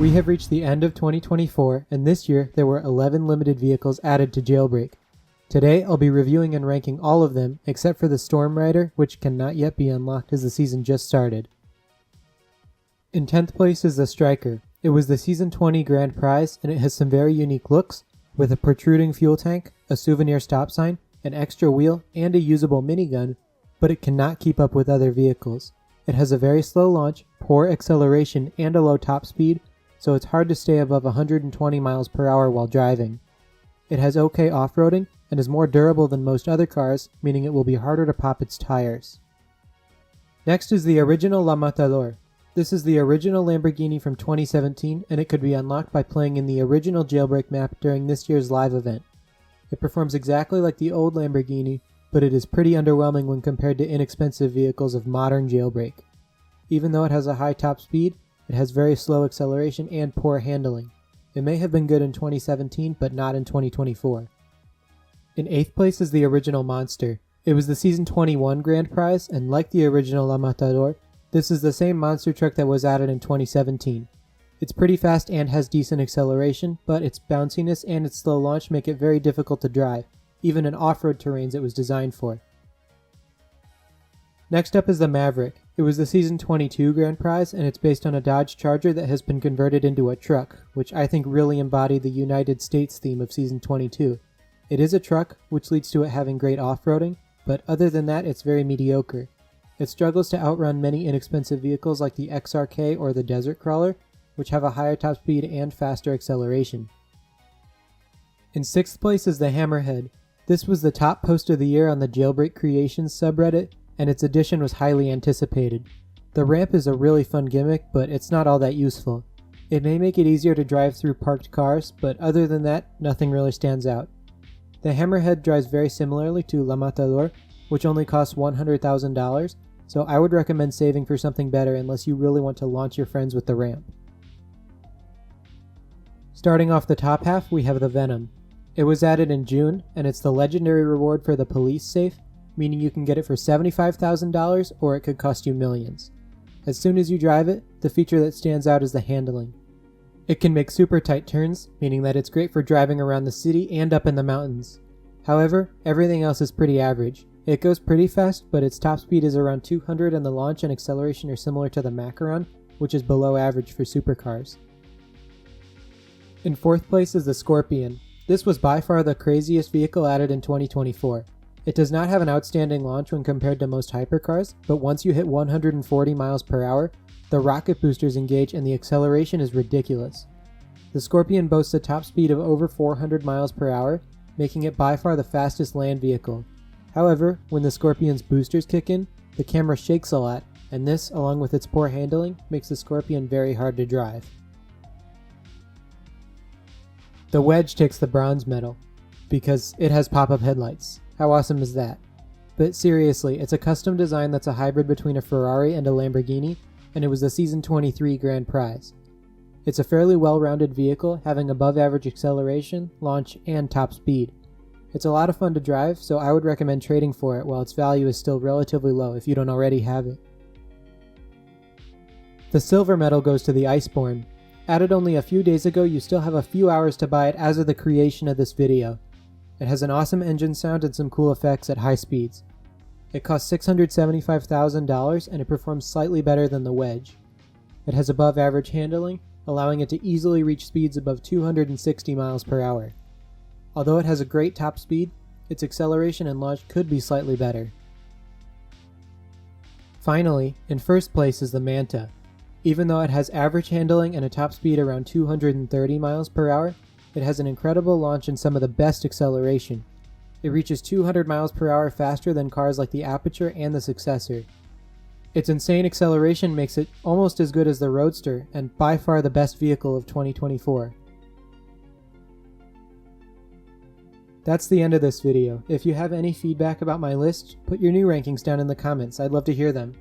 We have reached the end of 2024, and this year there were 11 limited vehicles added to Jailbreak. Today I'll be reviewing and ranking all of them, except for the Storm Rider, which cannot yet be unlocked as the season just started. In 10th place is the Striker. It was the Season 20 grand prize, and it has some very unique looks, with a protruding fuel tank, a souvenir stop sign, an extra wheel, and a usable minigun, but it cannot keep up with other vehicles. It has a very slow launch, poor acceleration, and a low top speed, so it's hard to stay above 120 miles per hour while driving. It has okay off-roading, and is more durable than most other cars, meaning it will be harder to pop its tires. Next is the original La Matador. This is the original Lamborghini from 2017, and it could be unlocked by playing in the original Jailbreak map during this year's live event. It performs exactly like the old Lamborghini, but it is pretty underwhelming when compared to inexpensive vehicles of modern Jailbreak. Even though it has a high top speed, it has very slow acceleration and poor handling. It may have been good in 2017, but not in 2024. In 8th place is the original Monster. It was the Season 21 grand prize, and like the original La Matador, this is the same monster truck that was added in 2017. It's pretty fast and has decent acceleration, but its bounciness and its slow launch make it very difficult to drive, even in off-road terrains it was designed for. Next up is the Maverick. It was the Season 22 grand prize, and it's based on a Dodge Charger that has been converted into a truck, which I think really embodied the United States theme of Season 22. It is a truck, which leads to it having great off-roading, but other than that it's very mediocre. It struggles to outrun many inexpensive vehicles like the XRK or the Desert Crawler, which have a higher top speed and faster acceleration. In 6th place is the Hammerhead. This was the top post of the year on the Jailbreak Creations subreddit, and its addition was highly anticipated. The ramp is a really fun gimmick, but it's not all that useful. It may make it easier to drive through parked cars, but other than that, nothing really stands out. The Hammerhead drives very similarly to La Matador, which only costs $100,000, so I would recommend saving for something better unless you really want to launch your friends with the ramp. Starting off the top half, we have the Venom. It was added in June, and it's the legendary reward for the police safe, meaning you can get it for $75,000 or it could cost you millions. As soon as you drive it, the feature that stands out is the handling. It can make super tight turns, meaning that it's great for driving around the city and up in the mountains. However, everything else is pretty average. It goes pretty fast, but its top speed is around 200 and the launch and acceleration are similar to the Macaron, which is below average for supercars. In 4th place is the Scorpion. This was by far the craziest vehicle added in 2024. It does not have an outstanding launch when compared to most hypercars, but once you hit 140 miles per hour, the rocket boosters engage and the acceleration is ridiculous. The Scorpion boasts a top speed of over 400 miles per hour, making it by far the fastest land vehicle. However, when the Scorpion's boosters kick in, the camera shakes a lot, and this, along with its poor handling, makes the Scorpion very hard to drive. The Wedge takes the bronze medal, because it has pop-up headlights. How awesome is that? But seriously, it's a custom design that's a hybrid between a Ferrari and a Lamborghini, and it was the Season 23 grand prize. It's a fairly well-rounded vehicle, having above-average acceleration, launch, and top speed. It's a lot of fun to drive, so I would recommend trading for it while its value is still relatively low if you don't already have it. The silver medal goes to the Iceborne. Added only a few days ago, you still have a few hours to buy it as of the creation of this video. It has an awesome engine sound and some cool effects at high speeds. It costs $675,000 and it performs slightly better than the Wedge. It has above average handling, allowing it to easily reach speeds above 260 miles per hour. Although it has a great top speed, its acceleration and launch could be slightly better. Finally, in 1st place is the Manta. Even though it has average handling and a top speed around 230 miles per hour, it has an incredible launch and some of the best acceleration. It reaches 200 miles per hour faster than cars like the Aperture and the Successor. Its insane acceleration makes it almost as good as the Roadster, and by far the best vehicle of 2024. That's the end of this video. If you have any feedback about my list, put your new rankings down in the comments. I'd love to hear them.